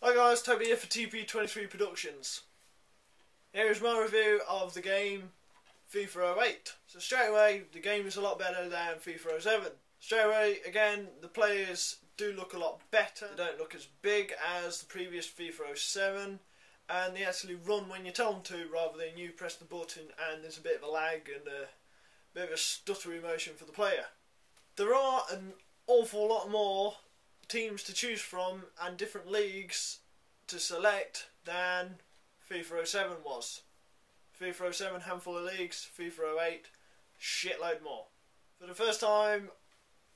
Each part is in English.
Hi guys, Toby here for TP23 Productions. Here is my review of the game FIFA 08. So straight away, the game is a lot better than FIFA 07. Straight away, again, the players do look a lot better. They don't look as big as the previous FIFA 07, and they actually run when you tell them to, rather than you press the button and there's a bit of a lag and a bit of a stuttery motion for the player. There are an awful lot more teams to choose from and different leagues to select than FIFA 07 was. FIFA 07, handful of leagues. FIFA 08, shitload more. For the first time,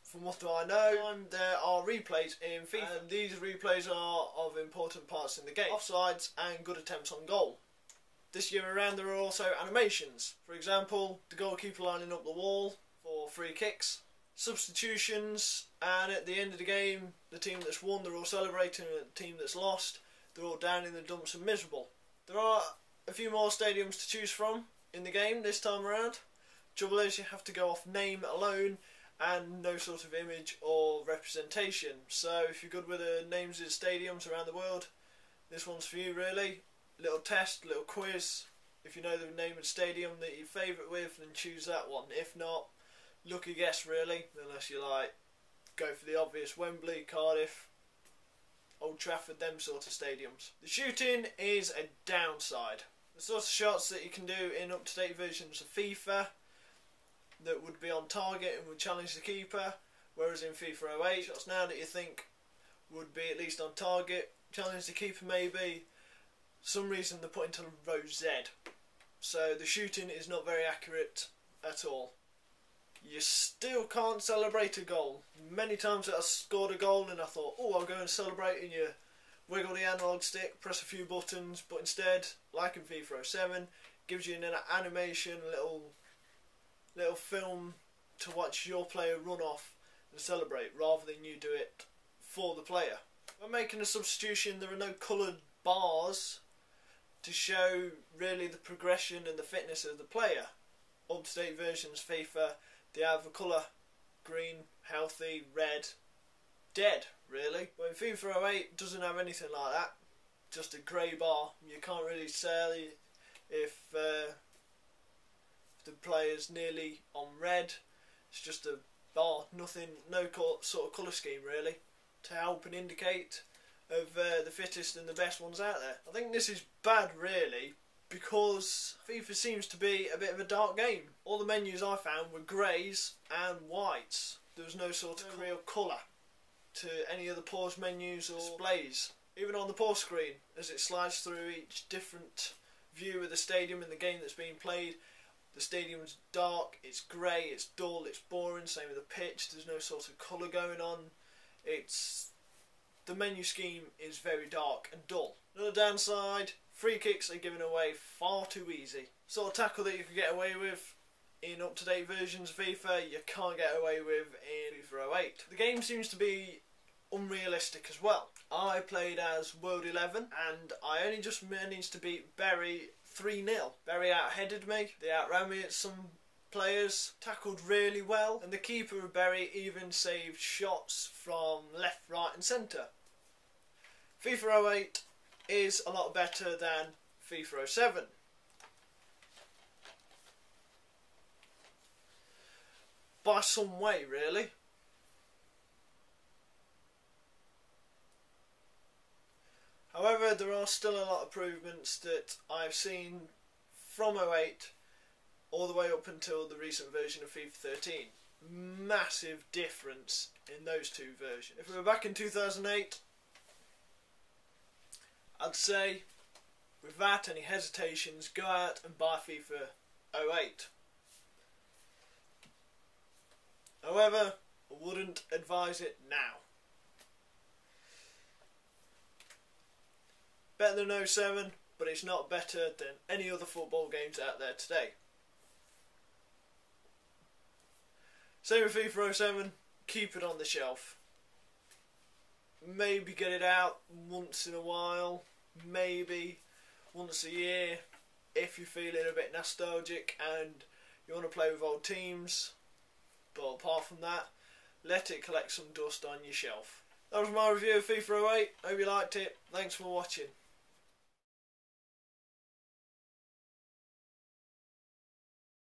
from what I know, there are replays in FIFA, and these replays are of important parts in the game. Offsides and good attempts on goal. This year around there are also animations. For example, the goalkeeper lining up the wall for free kicks. Substitutions, and at the end of the game, the team that's won, they're all celebrating, and the team that's lost, they're all down in the dumps and miserable. There are a few more stadiums to choose from in the game this time around. Trouble is, you have to go off name alone and no sort of image or representation. So if you're good with the names of stadiums around the world, this one's for you really. Little test, little quiz. If you know the name of the stadium that you're favourite with, then choose that one. If not, lucky guess really, unless you like go for the obvious Wembley, Cardiff, Old Trafford, them sort of stadiums. The shooting is a downside. The sort of shots that you can do in up-to-date versions of FIFA that would be on target and would challenge the keeper, whereas in FIFA 08, shots now that you think would be at least on target, challenge the keeper maybe, some reason they're put into row Z. So the shooting is not very accurate at all. You still can't celebrate a goal. Many times I scored a goal and I thought, oh, I'll go and celebrate, and you wiggle the analog stick, press a few buttons, but instead, like in FIFA 07, gives you an animation, a little film to watch your player run off and celebrate, rather than you do it for the player. When making a substitution, there are no coloured bars to show really the progression and the fitness of the player. Up-to-date versions of FIFA, they have a colour: green, healthy, red, dead, really. But in FIFA 08, doesn't have anything like that. Just a grey bar. You can't really tell if the player's nearly on red. It's just a bar, nothing, no sort of colour scheme really, to help and indicate of the fittest and the best ones out there. I think this is bad really, because FIFA seems to be a bit of a dark game. All the menus I found were greys and whites. There was no sort of real colour to any of the pause menus or displays. Even on the pause screen, as it slides through each different view of the stadium and the game that's being played, the stadium's dark, it's grey, it's dull, it's boring. Same with the pitch, there's no sort of colour going on. The menu scheme is very dark and dull. Another downside, free kicks are given away far too easy. Sort of tackle that you could get away with in up-to-date versions of FIFA, you can't get away with in FIFA 08. The game seems to be unrealistic as well. I played as World 11 and I only just managed to beat Bury 3-0. Bury out-headed me, they outran me at some players, tackled really well, and the keeper of Bury even saved shots from left, right and centre. FIFA 08 is a lot better than FIFA 07. By some way really. However, there are still a lot of improvements that I've seen from 08 all the way up until the recent version of FIFA 13. Massive difference in those two versions. If we were back in 2008, I'd say, without any hesitations, go out and buy FIFA 08. However, I wouldn't advise it now. Better than 07, but it's not better than any other football games out there today. Same with FIFA 07, keep it on the shelf. Maybe get it out once in a while, maybe once a year, if you're feeling a bit nostalgic and you want to play with old teams. But apart from that, let it collect some dust on your shelf. that was my review of FIFA 08. Hope you liked it. Thanks for watching.